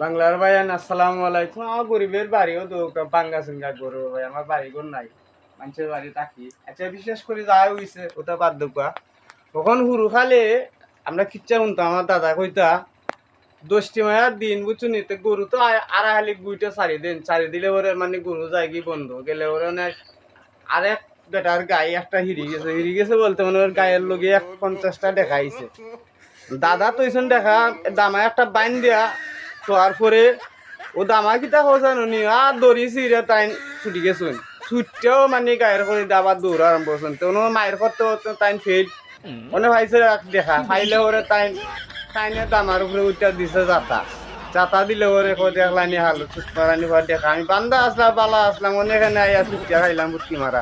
বাংলার ভাইয়ান আসসালামু আলাইকুম। আমার গরিবের বাড়িও তো বাঙ্গা সিঙ্গা গরু ভাই, আমার বাড়ি ঘর নাই, মানুষের বাড়ি থাকি। আচ্ছা বিশেষ করে যা হইছে ওটা বাদ দেবা। কখন হুরু খালে আমরা খিচ্ছা শুনতাম, আমার দাদা কইতা 10টি মায়ার দিন বুঝছো নিতে গরু তো আড়াহালি গুইটা ছাড়ি দিলে ওরে মানে গরু যায় কি বন্ধ গেলে ওরে অনেক আরেক বেটার গায়ে একটা হিরি গেছে বলতে মানে ওর গায়ের লগে 50টা দেখাইছে। দাদা তো এইসব দেখা দামা একটা বাইন দিয়া শোয়ার পরে ও দামা কিতা খোঁজানো নি আর দড়ি চিরে তাই ছুটি গেছুন ছুটতেও মানে গায়ের করে আবার দৌড় আরম্ভ করছেন তো মায়ের করতে করতে তাই ফেল মনে ভাইছে দেখা ফাইলে ওরে তাই তাইনে দামার উপরে উঠা দিছে যাতা যাতা দিলে ওরে কো দেখলানি হালো ছুট মারানি ঘর দেখা আমি বান্দা আসলাম বালা আসলাম অনেকখানে আইয়া ছুটিয়া খাইলাম বুটকি মারা।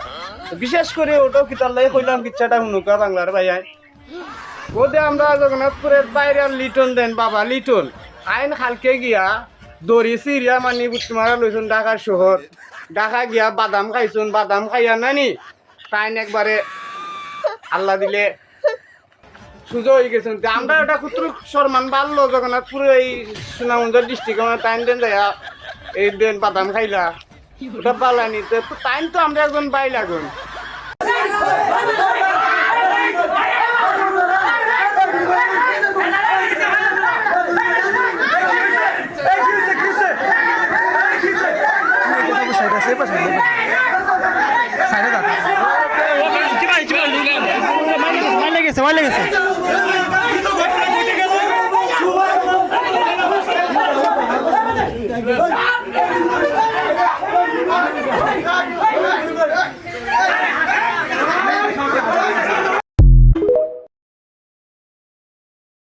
বিশেষ করে ওটাও কিতার লাগে কইলাম কিচ্ছাটা শুনুকা বাংলার ভাইয়াই ওদে আমরা জগন্নাথপুরের বাইরে লিটন দেন বাবা লিটন আইন খালকে গিয়া দড়ি সিরিয়া মানে বুটমারা লইছুন ঢাকার শহর ঢাকা গিয়া বাদাম খাইছুন বাদাম খাইয়া নানি তাইন একবারে আল্লাহ দিলে সুযোগ হয়ে গেছেন আমরা ওটা কুতুর সম্মান বাড়লো জগন্নাথপুরে এই সুনামগঞ্জ ডিস্ট্রিক্ট টাইম দেন যাইয়া এই দেন বাদাম খাইলা ওটা পালানি তো টাইম তো আমরা একজন বাই লাগুন